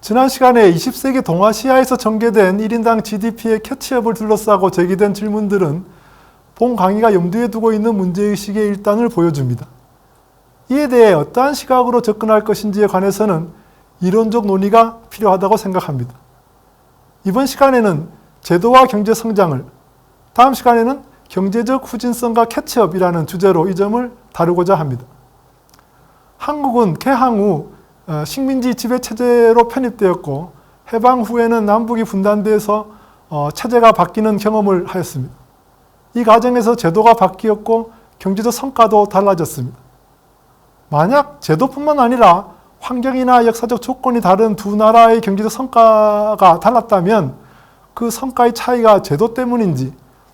지난 시간에 20세기 동아시아에서 전개된 1인당 GDP의 캐치업을 둘러싸고 제기된 질문들은 본 강의가 염두에 두고 있는 문제의식의 일단을 보여줍니다. 이에 대해 어떠한 시각으로 접근할 것인지에 관해서는 이론적 논의가 필요하다고 생각합니다. 이번 시간에는 제도와 경제 성장을, 다음 시간에는 경제적 후진성과 캐치업이라는 주제로 이 점을 다루고자 합니다. 한국은 개항 후 식민지 지배체제로 편입되었고 해방 후에는 남북이 분단돼서 체제가 바뀌는 경험을 하였습니다. 이 과정에서 제도가 바뀌었고 경제적 성과도 달라졌습니다. 만약 제도뿐만 아니라 환경이나 역사적 조건이 다른 두 나라의 경제적 성과가 달랐다면 그 성과의 차이가 제도 때문인지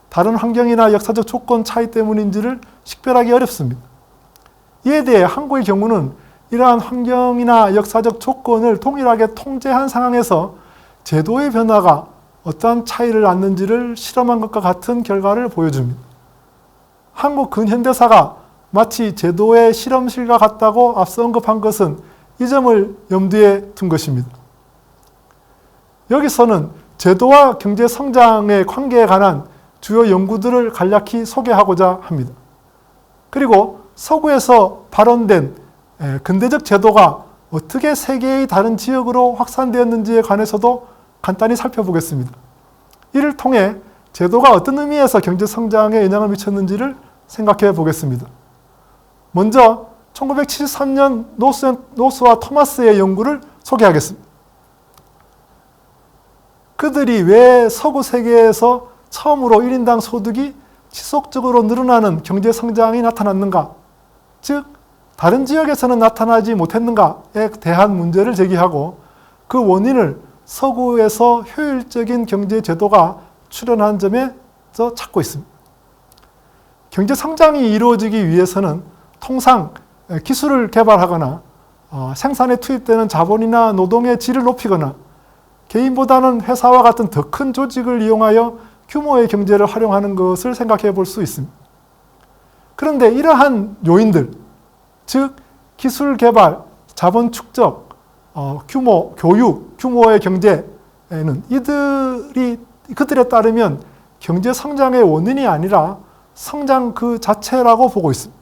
다른 환경이나 역사적 조건 차이 때문인지를 식별하기 어렵습니다. 이에 대해 한국의 경우는 이러한 환경이나 역사적 조건을 동일하게 통제한 상황에서 제도의 변화가 어떠한 차이를 낳는지를 실험한 것과 같은 결과를 보여줍니다. 한국 근현대사가 마치 제도의 실험실과 같다고 앞서 언급한 것은 이 점을 염두에 둔 것입니다. 여기서는 제도와 경제 성장의 관계에 관한 주요 연구들을 간략히 소개하고자 합니다. 그리고 서구에서 발원된 근대적 제도가 어떻게 세계의 다른 지역으로 확산되었는지에 관해서도 간단히 살펴보겠습니다. 이를 통해 제도가 어떤 의미에서 경제 성장에 영향을 미쳤는지를 생각해 보겠습니다. 먼저 1973년 노스와 토마스의 연구를 소개하겠습니다. 그들이 왜 서구 세계에서 처음으로 1인당 소득이 지속적으로 늘어나는 경제 성장이 나타났는가, 즉 다른 지역에서는 나타나지 못했는가에 대한 문제를 제기하고 그 원인을 서구에서 효율적인 경제 제도가 출현한 점에서 찾고 있습니다. 경제 성장이 이루어지기 위해서는 통상 기술을 개발하거나 생산에 투입되는 자본이나 노동의 질을 높이거나 개인보다는 회사와 같은 더 큰 조직을 이용하여 규모의 경제를 활용하는 것을 생각해 볼 수 있습니다. 그런데 이러한 요인들, 즉 기술 개발, 자본 축적, 교육, 규모의 경제에는 그들에 따르면 경제 성장의 원인이 아니라 성장 그 자체라고 보고 있습니다.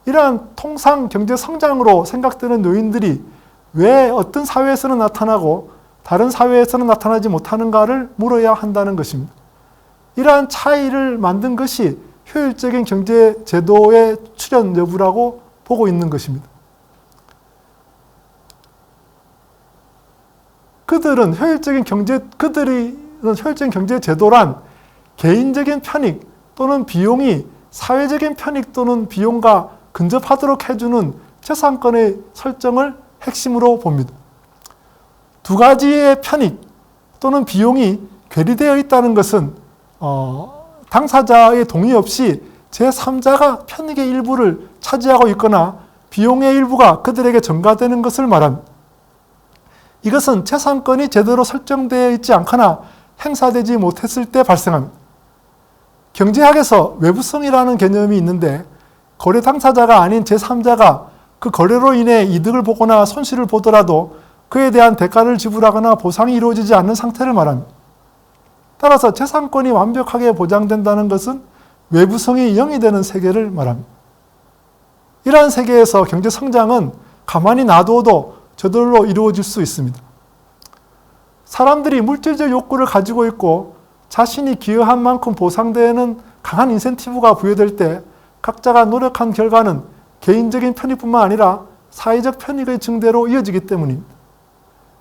이러한 통상 경제 성장으로 생각되는 요인들이 왜 어떤 사회에서는 나타나고 다른 사회에서는 나타나지 못하는가를 물어야 한다는 것입니다. 이러한 차이를 만든 것이 효율적인 경제 제도의 출현 여부라고 보고 있는 것입니다. 그들은 효율적인 경제 제도란 개인적인 편익 또는 비용이 사회적인 편익 또는 비용과 근접하도록 해주는 재산권의 설정을 핵심으로 봅니다. 두 가지의 편익 또는 비용이 괴리되어 있다는 것은 당사자의 동의 없이 제3자가 편익의 일부를 차지하고 있거나 비용의 일부가 그들에게 전가되는 것을 말합니다. 이것은 재산권이 제대로 설정되어 있지 않거나 행사되지 못했을 때 발생합니다. 경제학에서 외부성이라는 개념이 있는데 거래 당사자가 아닌 제3자가 그 거래로 인해 이득을 보거나 손실을 보더라도 그에 대한 대가를 지불하거나 보상이 이루어지지 않는 상태를 말합니다. 따라서 재산권이 완벽하게 보장된다는 것은 외부성이 0이 되는 세계를 말합니다. 이러한 세계에서 경제 성장은 가만히 놔둬도 저절로 이루어질 수 있습니다. 사람들이 물질적 욕구를 가지고 있고 자신이 기여한 만큼 보상되는 강한 인센티브가 부여될 때 각자가 노력한 결과는 개인적인 편익뿐만 아니라 사회적 편익의 증대로 이어지기 때문입니다.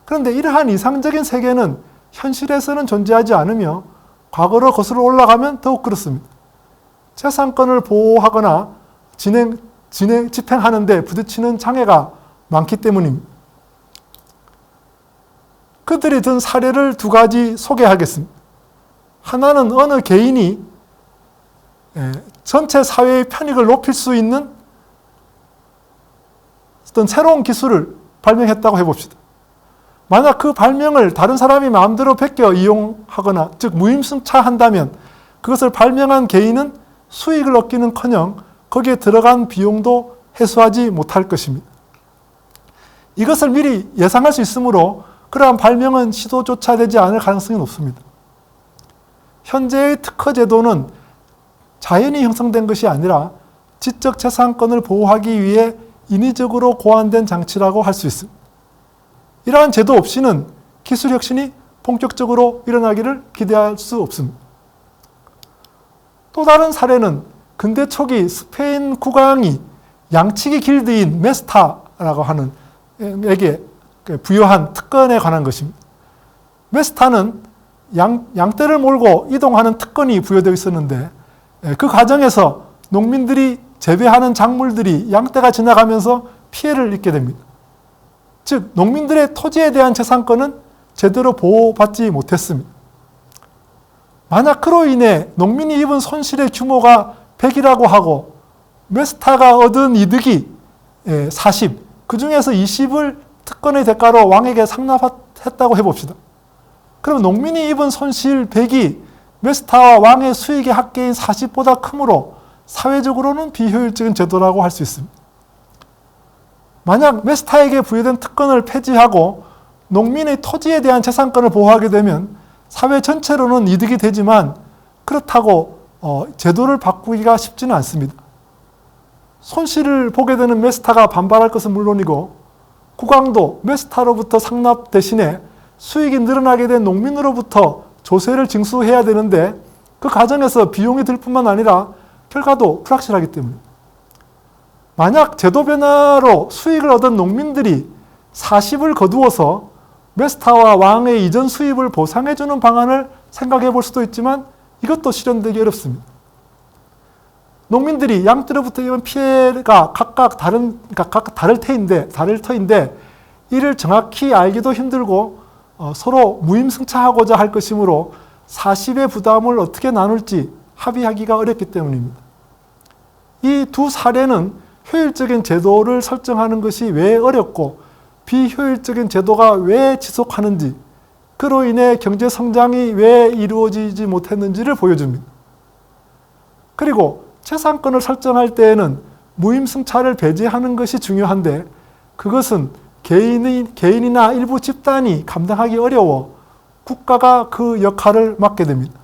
그런데 이러한 이상적인 세계는 현실에서는 존재하지 않으며 과거로 거슬러 올라가면 더욱 그렇습니다. 재산권을 보호하거나 집행하는 데 부딪히는 장애가 많기 때문입니다. 그들이 든 사례를 두 가지 소개하겠습니다. 하나는 어느 개인이 전체 사회의 편익을 높일 수 있는 어떤 새로운 기술을 발명했다고 해봅시다. 만약 그 발명을 다른 사람이 마음대로 베껴 이용하거나 즉 무임승차한다면 그것을 발명한 개인은 수익을 얻기는커녕 거기에 들어간 비용도 해소하지 못할 것입니다. 이것을 미리 예상할 수 있으므로 그러한 발명은 시도조차 되지 않을 가능성이 높습니다. 현재의 특허 제도는 자연히 형성된 것이 아니라 지적재산권을 보호하기 위해 인위적으로 고안된 장치라고 할 수 있습니다. 이러한 제도 없이는 기술 혁신이 본격적으로 일어나기를 기대할 수 없습니다. 또 다른 사례는 근대 초기 스페인 국왕이 양치기 길드인 메스타라고 하는 에게 부여한 특권에 관한 것입니다. 메스타는 양떼를 몰고 이동하는 특권이 부여되어 있었는데 그 과정에서 농민들이 재배하는 작물들이 양떼가 지나가면서 피해를 입게 됩니다. 즉 농민들의 토지에 대한 재산권은 제대로 보호받지 못했습니다. 만약 그로 인해 농민이 입은 손실의 규모가 100이라고 하고 메스타가 얻은 이득이 40, 그 중에서 20을 특권의 대가로 왕에게 상납했다고 해봅시다. 그럼 농민이 입은 손실 100이 메스타와 왕의 수익의 합계인 40보다 크므로 사회적으로는 비효율적인 제도라고 할 수 있습니다. 만약 메스타에게 부여된 특권을 폐지하고 농민의 토지에 대한 재산권을 보호하게 되면 사회 전체로는 이득이 되지만 그렇다고 제도를 바꾸기가 쉽지는 않습니다. 손실을 보게 되는 메스타가 반발할 것은 물론이고 국왕도 메스타로부터 상납 대신에 수익이 늘어나게 된 농민으로부터 조세를 징수해야 되는데 그 과정에서 비용이 들 뿐만 아니라 결과도 불확실하기 때문입니다. 만약 제도 변화로 수익을 얻은 농민들이 40을 거두어서 메스타와 왕의 이전 수입을 보상해주는 방안을 생각해 볼 수도 있지만 이것도 실현되기 어렵습니다. 농민들이 양떼로부터 입은 피해가 각각 다를 터인데 이를 정확히 알기도 힘들고 서로 무임승차하고자 할 것이므로 40의 부담을 어떻게 나눌지 합의하기가 어렵기 때문입니다. 이 두 사례는 효율적인 제도를 설정하는 것이 왜 어렵고 비효율적인 제도가 왜 지속하는지, 그로 인해 경제 성장이 왜 이루어지지 못했는지를 보여줍니다. 그리고 재산권을 설정할 때에는 무임승차를 배제하는 것이 중요한데 그것은 개인이나 일부 집단이 감당하기 어려워 국가가 그 역할을 맡게 됩니다.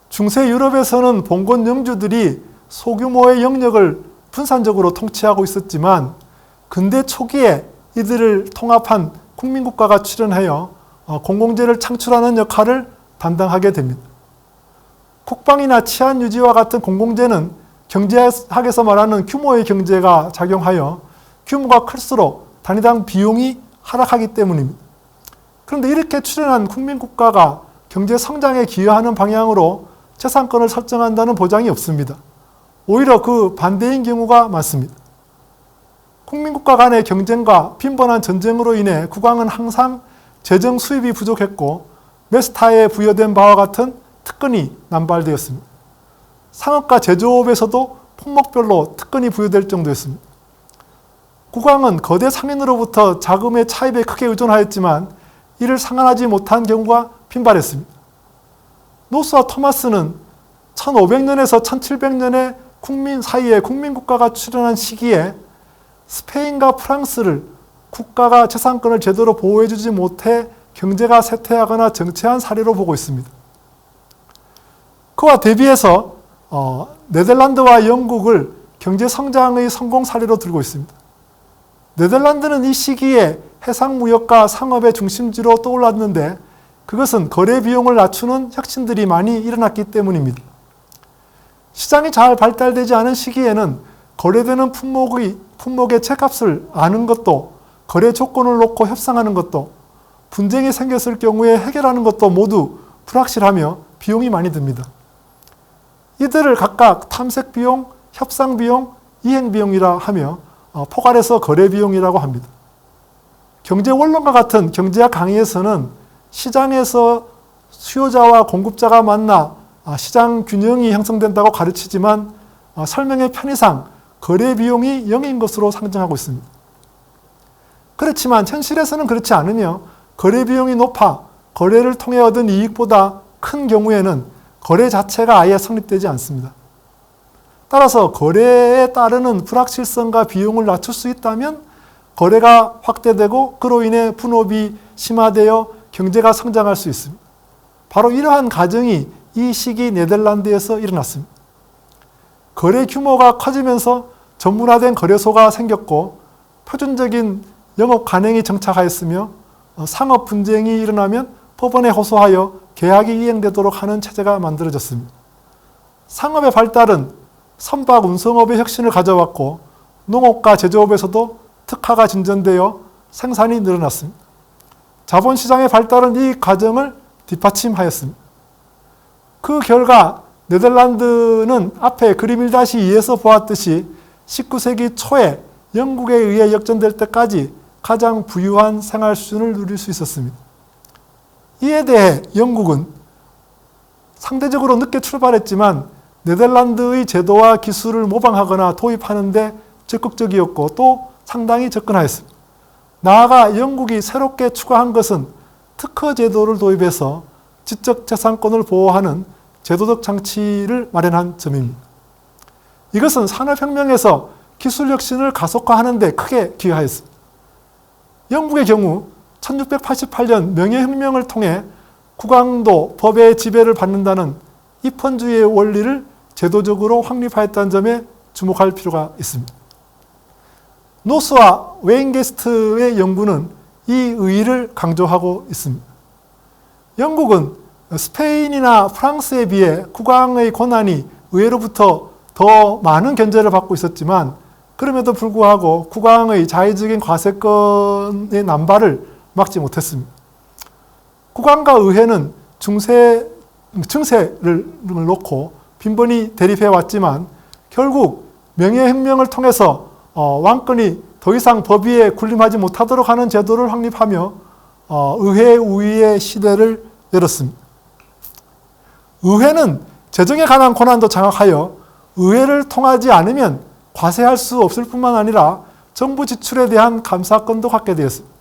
중세 유럽에서는 봉건 영주들이 소규모의 영역을 분산적으로 통치하고 있었지만 근대 초기에 이들을 통합한 국민국가가 출현하여 공공재를 창출하는 역할을 담당하게 됩니다. 국방이나 치안 유지와 같은 공공재는 경제학에서 말하는 규모의 경제가 작용하여 규모가 클수록 단위당 비용이 하락하기 때문입니다. 그런데 이렇게 출현한 국민국가가 경제 성장에 기여하는 방향으로 재산권을 설정한다는 보장이 없습니다. 오히려 그 반대인 경우가 많습니다. 국민국가 간의 경쟁과 빈번한 전쟁으로 인해 국왕은 항상 재정 수입이 부족했고 메스타에 부여된 바와 같은 특권이 남발되었습니다. 상업과 제조업에서도 품목별로 특권이 부여될 정도였습니다. 국왕은 거대 상인으로부터 자금의 차입에 크게 의존하였지만 이를 상환하지 못한 경우가 빈발했습니다. 노스와 토마스는 1500년에서 1700년에 국민 사이에 국민국가가 출현한 시기에 스페인과 프랑스를 국가가 재산권을 제대로 보호해주지 못해 경제가 쇠퇴하거나 정체한 사례로 보고 있습니다. 그와 대비해서 네덜란드와 영국을 경제 성장의 성공 사례로 들고 있습니다. 네덜란드는 이 시기에 해상무역과 상업의 중심지로 떠올랐는데 그것은 거래 비용을 낮추는 혁신들이 많이 일어났기 때문입니다. 시장이 잘 발달되지 않은 시기에는 거래되는 품목의 채값을 아는 것도, 거래 조건을 놓고 협상하는 것도, 분쟁이 생겼을 경우에 해결하는 것도 모두 불확실하며 비용이 많이 듭니다. 이들을 각각 탐색비용, 협상비용, 이행비용이라 하며 포괄해서 거래비용이라고 합니다. 경제원론과 같은 경제학 강의에서는 시장에서 수요자와 공급자가 만나 시장 균형이 형성된다고 가르치지만 설명의 편의상 거래비용이 0인 것으로 상정하고 있습니다. 그렇지만 현실에서는 그렇지 않으며 거래비용이 높아 거래를 통해 얻은 이익보다 큰 경우에는 거래 자체가 아예 성립되지 않습니다. 따라서 거래에 따르는 불확실성과 비용을 낮출 수 있다면 거래가 확대되고 그로 인해 분업이 심화되어 경제가 성장할 수 있습니다. 바로 이러한 과정이 이 시기 네덜란드에서 일어났습니다. 거래 규모가 커지면서 전문화된 거래소가 생겼고 표준적인 영업 관행이 정착하였으며 상업 분쟁이 일어나면 법원에 호소하여 계약이 이행되도록 하는 체제가 만들어졌습니다. 상업의 발달은 선박 운송업의 혁신을 가져왔고 농업과 제조업에서도 특화가 진전되어 생산이 늘어났습니다. 자본시장의 발달은 이 과정을 뒷받침하였습니다. 그 결과 네덜란드는 앞에 그림 1-2에서 보았듯이 19세기 초에 영국에 의해 역전될 때까지 가장 부유한 생활 수준을 누릴 수 있었습니다. 이에 대해 영국은 상대적으로 늦게 출발했지만 네덜란드의 제도와 기술을 모방하거나 도입하는 데 적극적이었고 또 상당히 접근하였습니다. 나아가 영국이 새롭게 추가한 것은 특허 제도를 도입해서 지적재산권을 보호하는 제도적 장치를 마련한 점입니다. 이것은 산업혁명에서 기술 혁신을 가속화하는 데 크게 기여하였습니다. 영국의 경우 1688년 명예혁명을 통해 국왕도 법의 지배를 받는다는 입헌주의의 원리를 제도적으로 확립하였다는 점에 주목할 필요가 있습니다. 노스와 웨인게스트의 연구는 이 의의를 강조하고 있습니다. 영국은 스페인이나 프랑스에 비해 국왕의 권한이 의회로부터 더 많은 견제를 받고 있었지만 그럼에도 불구하고 국왕의 자의적인 과세권의 남발을 막지 못했습니다. 국왕과 의회는 증세를 놓고 빈번히 대립해 왔지만 결국 명예혁명을 통해서 왕권이 더 이상 법 위에 군림하지 못하도록 하는 제도를 확립하며 의회 우위의 시대를 열었습니다. 의회는 재정에 관한 권한도 장악하여 의회를 통하지 않으면 과세할 수 없을 뿐만 아니라 정부 지출에 대한 감사권도 갖게 되었습니다.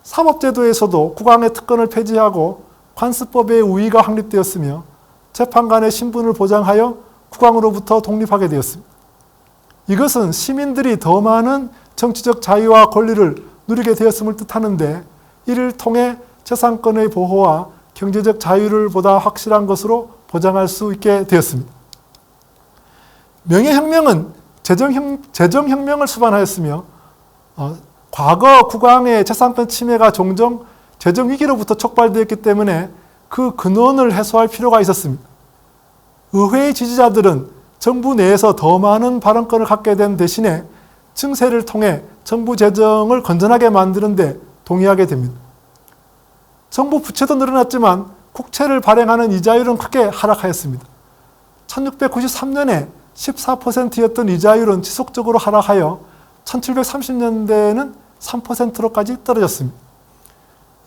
사법제도에서도 국왕의 특권을 폐지하고 관습법의 우위가 확립되었으며 재판관의 신분을 보장하여 국왕으로부터 독립하게 되었습니다. 이것은 시민들이 더 많은 정치적 자유와 권리를 누리게 되었음을 뜻하는데 이를 통해 재산권의 보호와 경제적 자유를 보다 확실한 것으로 보장할 수 있게 되었습니다. 명예혁명은 재정혁명을 수반하였으며 과거 국왕의 재산권 침해가 종종 재정위기로부터 촉발되었기 때문에 그 근원을 해소할 필요가 있었습니다. 의회의 지지자들은 정부 내에서 더 많은 발언권을 갖게 된 대신에 증세를 통해 정부 재정을 건전하게 만드는 데 동의하게 됩니다. 정부 부채도 늘어났지만 국채를 발행하는 이자율은 크게 하락하였습니다. 1693년에 14%였던 이자율은 지속적으로 하락하여 1730년대에는 3%로까지 떨어졌습니다.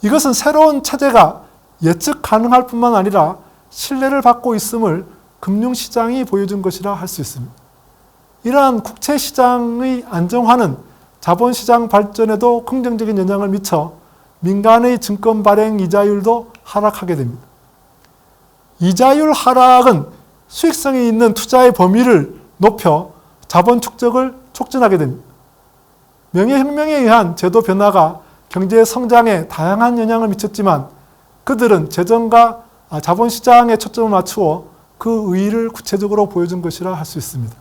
이것은 새로운 체제가 예측 가능할 뿐만 아니라 신뢰를 받고 있음을 금융시장이 보여준 것이라 할 수 있습니다. 이러한 국채시장의 안정화는 자본시장 발전에도 긍정적인 영향을 미쳐 민간의 증권 발행 이자율도 하락하게 됩니다. 이자율 하락은 수익성이 있는 투자의 범위를 높여 자본 축적을 촉진하게 됩니다. 명예혁명에 의한 제도 변화가 경제 성장에 다양한 영향을 미쳤지만 그들은 재정과 자본시장에 초점을 맞추어 그 의의를 구체적으로 보여준 것이라 할 수 있습니다.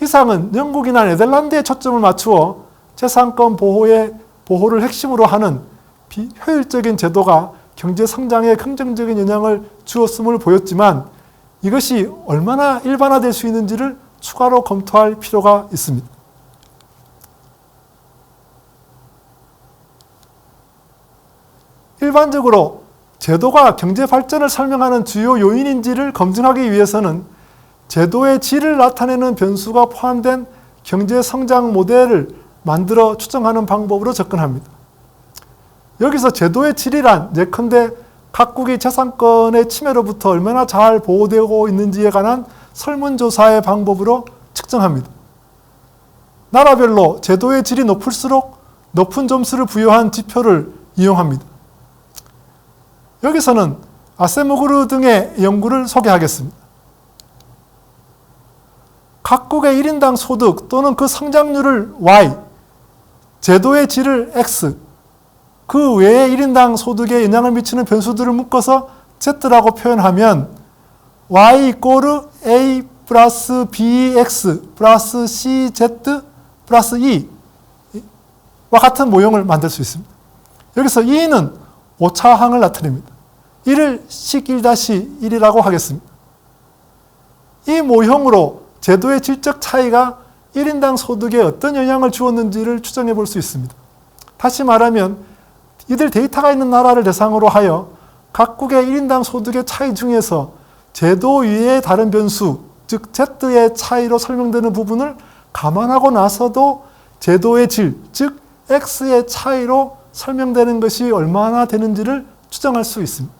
이상은 영국이나 네덜란드에 초점을 맞추어 재산권 보호를 핵심으로 하는 비효율적인 제도가 경제 성장에 긍정적인 영향을 주었음을 보였지만 이것이 얼마나 일반화될 수 있는지를 추가로 검토할 필요가 있습니다. 일반적으로 제도가 경제 발전을 설명하는 주요 요인인지를 검증하기 위해서는 제도의 질을 나타내는 변수가 포함된 경제 성장 모델을 만들어 추정하는 방법으로 접근합니다. 여기서 제도의 질이란 예컨대 각국이 재산권의 침해로부터 얼마나 잘 보호되고 있는지에 관한 설문조사의 방법으로 측정합니다. 나라별로 제도의 질이 높을수록 높은 점수를 부여한 지표를 이용합니다. 여기서는 아세모그르 등의 연구를 소개하겠습니다. 각국의 1인당 소득 또는 그 성장률을 Y, 제도의 질을 X, 그 외에 1인당 소득에 영향을 미치는 변수들을 묶어서 Z라고 표현하면 Y 이꼬르 A 플러스 BX 플러스 CZ 플러스 E와 같은 모형을 만들 수 있습니다. 여기서 E는 오차항을 나타냅니다. 이를 식1-1이라고 하겠습니다. 이 모형으로 제도의 질적 차이가 1인당 소득에 어떤 영향을 주었는지를 추정해 볼 수 있습니다. 다시 말하면 이들 데이터가 있는 나라를 대상으로 하여 각국의 1인당 소득의 차이 중에서 제도 위의 다른 변수, 즉 Z의 차이로 설명되는 부분을 감안하고 나서도 제도의 질, 즉 X의 차이로 설명되는 것이 얼마나 되는지를 추정할 수 있습니다.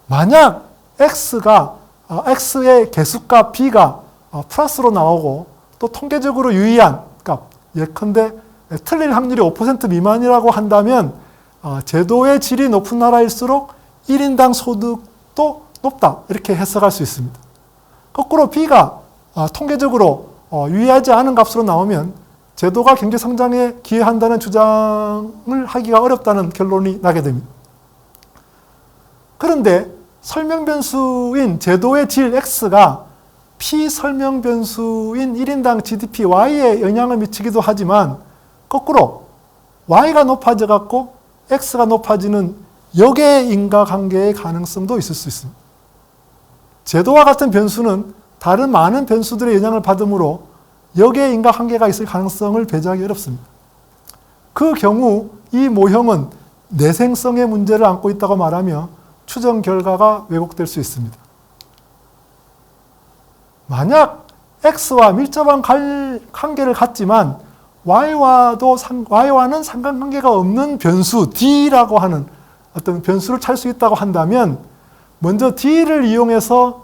만약 X의 개수값 B가 플러스로 나오고 또 통계적으로 유의한 값, 예컨대 틀릴 확률이 5% 미만이라고 한다면 제도의 질이 높은 나라일수록 1인당 소득도 높다 이렇게 해석할 수 있습니다. 거꾸로 B가 통계적으로 유의하지 않은 값으로 나오면 제도가 경제 성장에 기여한다는 주장을 하기가 어렵다는 결론이 나게 됩니다. 그런데 설명 변수인 제도의 질 X가 피설명 변수인 1인당 GDP Y에 영향을 미치기도 하지만 거꾸로 Y가 높아져 갖고 X가 높아지는 역의 인과관계의 가능성도 있을 수 있습니다. 제도와 같은 변수는 다른 많은 변수들의 영향을 받으므로 역의 인과관계가 있을 가능성을 배제하기 어렵습니다. 그 경우 이 모형은 내생성의 문제를 안고 있다고 말하며 추정 결과가 왜곡될 수 있습니다. 만약 X와 밀접한 관계를 갖지만 Y와는 상관관계가 없는 변수 D라고 하는 어떤 변수를 찾을 수 있다고 한다면 먼저 D를 이용해서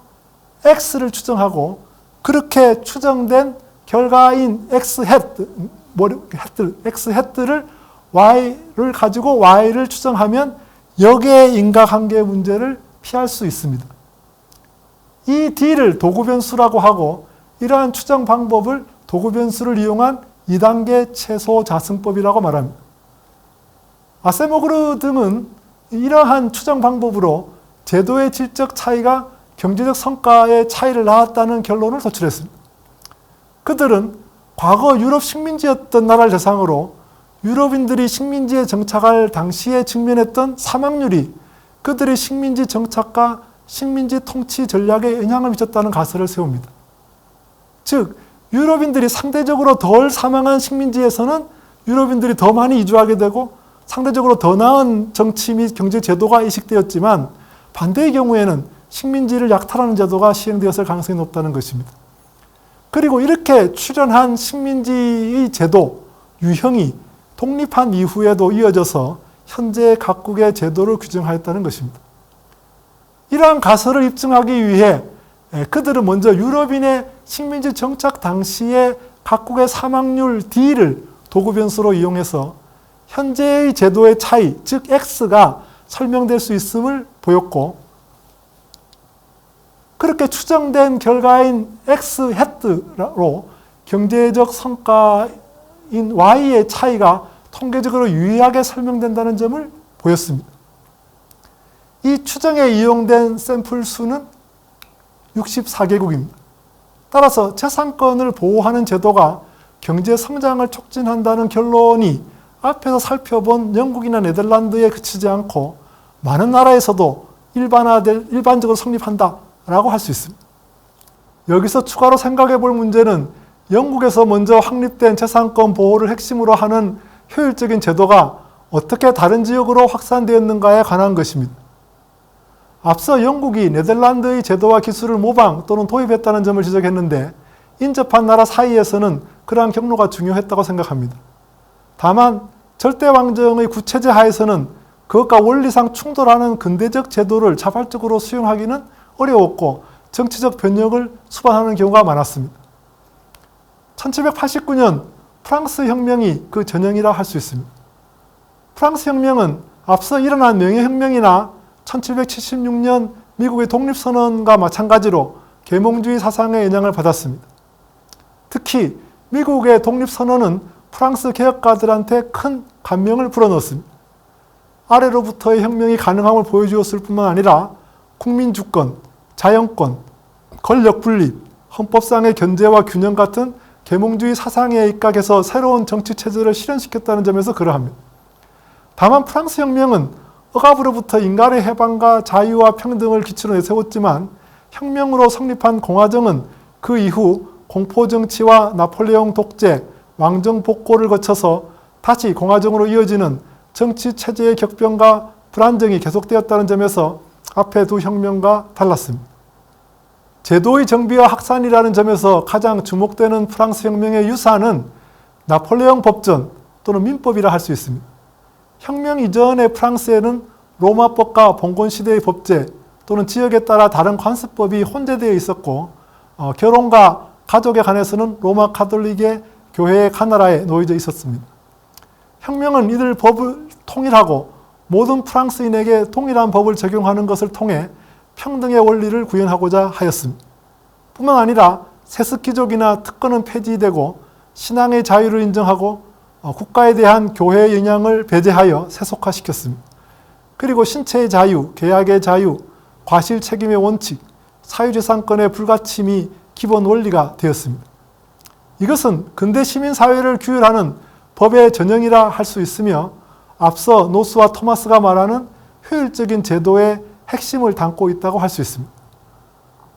X를 추정하고 그렇게 추정된 결과인 X를 Y를 가지고 Y를 추정하면 역의 인과관계 문제를 피할 수 있습니다. 이 D를 도구변수라고 하고 이러한 추정 방법을 도구변수를 이용한 2단계 최소 자승법이라고 말합니다. 아세모그르 등은 이러한 추정 방법으로 제도의 질적 차이가 경제적 성과의 차이를 낳았다는 결론을 도출했습니다. 그들은 과거 유럽 식민지였던 나라를 대상으로 유럽인들이 식민지에 정착할 당시에 직면했던 사망률이 그들의 식민지 정착과 식민지 통치 전략에 영향을 미쳤다는 가설을 세웁니다. 즉, 유럽인들이 상대적으로 덜 사망한 식민지에서는 유럽인들이 더 많이 이주하게 되고 상대적으로 더 나은 정치 및 경제 제도가 이식되었지만 반대의 경우에는 식민지를 약탈하는 제도가 시행되었을 가능성이 높다는 것입니다. 그리고 이렇게 출현한 식민지의 제도, 유형이 독립한 이후에도 이어져서 현재 각국의 제도를 규정하였다는 것입니다. 이러한 가설을 입증하기 위해 그들은 먼저 유럽인의 식민지 정착 당시에 각국의 사망률 D를 도구변수로 이용해서 현재의 제도의 차이, 즉 X가 설명될 수 있음을 보였고 그렇게 추정된 결과인 X-로 경제적 성과인 Y의 차이가 통계적으로 유의하게 설명된다는 점을 보였습니다. 이 추정에 이용된 샘플 수는 64개국입니다. 따라서 재산권을 보호하는 제도가 경제 성장을 촉진한다는 결론이 앞에서 살펴본 영국이나 네덜란드에 그치지 않고 많은 나라에서도 일반적으로 성립한다라고 할 수 있습니다. 여기서 추가로 생각해 볼 문제는 영국에서 먼저 확립된 재산권 보호를 핵심으로 하는 효율적인 제도가 어떻게 다른 지역으로 확산되었는가에 관한 것입니다. 앞서 영국이 네덜란드의 제도와 기술을 모방 또는 도입했다는 점을 지적했는데 인접한 나라 사이에서는 그러한 경로가 중요했다고 생각합니다. 다만 절대왕정의 구체제 하에서는 그것과 원리상 충돌하는 근대적 제도를 자발적으로 수용하기는 어려웠고 정치적 변혁을 수반하는 경우가 많았습니다. 1789년 프랑스 혁명이 그 전형이라 할 수 있습니다. 프랑스 혁명은 앞서 일어난 명예혁명이나 1776년 미국의 독립선언과 마찬가지로 계몽주의 사상의 영향을 받았습니다. 특히 미국의 독립선언은 프랑스 개혁가들한테 큰 감명을 불어넣었습니다. 아래로부터의 혁명이 가능함을 보여주었을 뿐만 아니라 국민주권, 자연권, 권력 분립, 헌법상의 견제와 균형 같은 계몽주의 사상에 입각해서 새로운 정치체제를 실현시켰다는 점에서 그러합니다. 다만 프랑스 혁명은 억압으로부터 인간의 해방과 자유와 평등을 기초로 내세웠지만 혁명으로 성립한 공화정은 그 이후 공포정치와 나폴레옹 독재, 왕정 복고를 거쳐서 다시 공화정으로 이어지는 정치체제의 격변과 불안정이 계속되었다는 점에서 앞의 두 혁명과 달랐습니다. 제도의 정비와 확산이라는 점에서 가장 주목되는 프랑스 혁명의 유산은 나폴레옹 법전 또는 민법이라 할 수 있습니다. 혁명 이전의 프랑스에는 로마법과 봉건시대의 법제 또는 지역에 따라 다른 관습법이 혼재되어 있었고 결혼과 가족에 관해서는 로마 가톨릭의 교회의 가나라에 놓여져 있었습니다. 혁명은 이들 법을 통일하고 모든 프랑스인에게 동일한 법을 적용하는 것을 통해 평등의 원리를 구현하고자 하였습니다. 뿐만 아니라 세습귀족이나 특권은 폐지되고 신앙의 자유를 인정하고 국가에 대한 교회의 영향을 배제하여 세속화시켰습니다. 그리고 신체의 자유, 계약의 자유, 과실 책임의 원칙, 사유재산권의 불가침이 기본 원리가 되었습니다. 이것은 근대 시민사회를 규율하는 법의 전형이라 할 수 있으며 앞서 노스와 토마스가 말하는 효율적인 제도의 핵심을 담고 있다고 할 수 있습니다.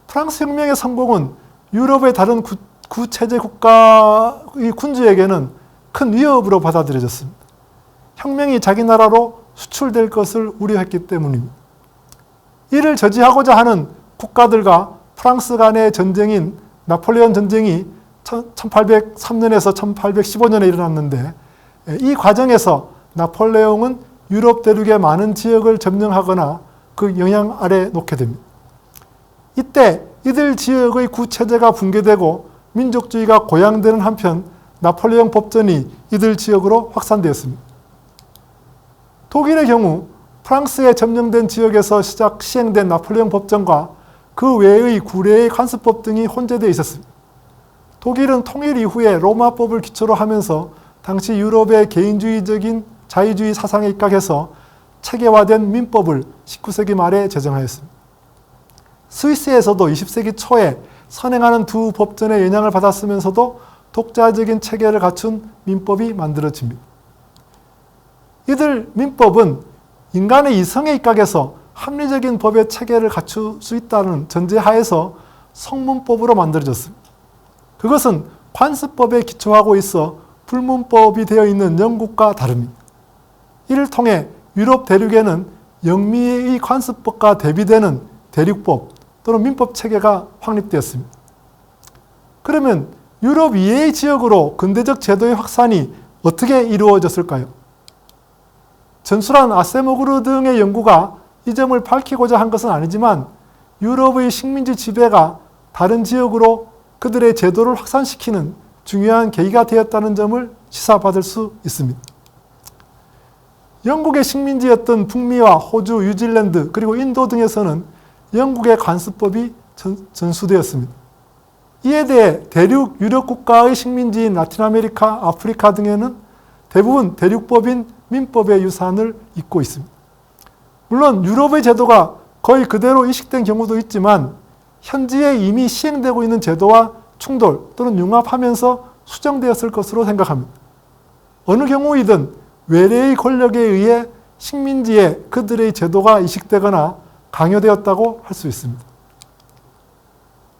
프랑스 혁명의 성공은 유럽의 다른 구체제 국가의 군주에게는 큰 위협으로 받아들여졌습니다. 혁명이 자기 나라로 수출될 것을 우려했기 때문입니다. 이를 저지하고자 하는 국가들과 프랑스 간의 전쟁인 나폴레옹 전쟁이 1803년에서 1815년에 일어났는데 이 과정에서 나폴레옹은 유럽 대륙의 많은 지역을 점령하거나 그 영향 아래 놓게 됩니다. 이때 이들 지역의 구체제가 붕괴되고 민족주의가 고양되는 한편 나폴레옹 법전이 이들 지역으로 확산되었습니다. 독일의 경우 프랑스에 점령된 지역에서 시행된 나폴레옹 법전과 그 외의 구례의 관습법 등이 혼재되어 있었습니다. 독일은 통일 이후에 로마법을 기초로 하면서 당시 유럽의 개인주의적인 자유주의 사상에 입각해서 체계화된 민법을 19세기 말에 제정하였습니다. 스위스에서도 20세기 초에 선행하는 두 법전의 영향을 받았으면서도 독자적인 체계를 갖춘 민법이 만들어집니다. 이들 민법은 인간의 이성에 입각해서 합리적인 법의 체계를 갖출 수 있다는 전제하에서 성문법으로 만들어졌습니다. 그것은 관습법에 기초하고 있어 불문법이 되어 있는 영국과 다릅니다. 이를 통해 유럽 대륙에는 영미의 관습법과 대비되는 대륙법 또는 민법 체계가 확립되었습니다. 그러면 유럽 이외의 지역으로 근대적 제도의 확산이 어떻게 이루어졌을까요? 전술한 아세모그르 등의 연구가 이 점을 밝히고자 한 것은 아니지만 유럽의 식민지 지배가 다른 지역으로 그들의 제도를 확산시키는 중요한 계기가 되었다는 점을 시사받을 수 있습니다. 영국의 식민지였던 북미와 호주, 뉴질랜드 그리고 인도 등에서는 영국의 관습법이 전수되었습니다. 이에 대해 대륙 유럽 국가의 식민지인 라틴 아메리카, 아프리카 등에는 대부분 대륙법인 민법의 유산을 잇고 있습니다. 물론 유럽의 제도가 거의 그대로 이식된 경우도 있지만 현지에 이미 시행되고 있는 제도와 충돌 또는 융합하면서 수정되었을 것으로 생각합니다. 어느 경우이든 외래의 권력에 의해 식민지에 그들의 제도가 이식되거나 강요되었다고 할 수 있습니다.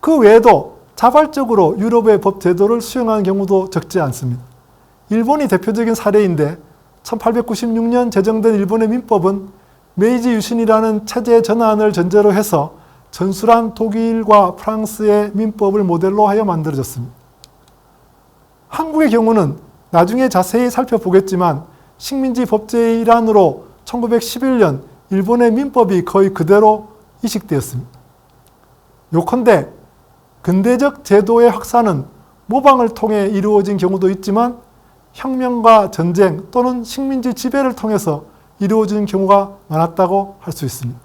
그 외에도 자발적으로 유럽의 법 제도를 수용하는 경우도 적지 않습니다. 일본이 대표적인 사례인데 1896년 제정된 일본의 민법은 메이지 유신이라는 체제 전환을 전제로 해서 전술한 독일과 프랑스의 민법을 모델로 하여 만들어졌습니다. 한국의 경우는 나중에 자세히 살펴보겠지만 식민지 법제의 일환으로 1911년 일본의 민법이 거의 그대로 이식되었습니다. 요컨대 근대적 제도의 확산은 모방을 통해 이루어진 경우도 있지만 혁명과 전쟁 또는 식민지 지배를 통해서 이루어진 경우가 많았다고 할 수 있습니다.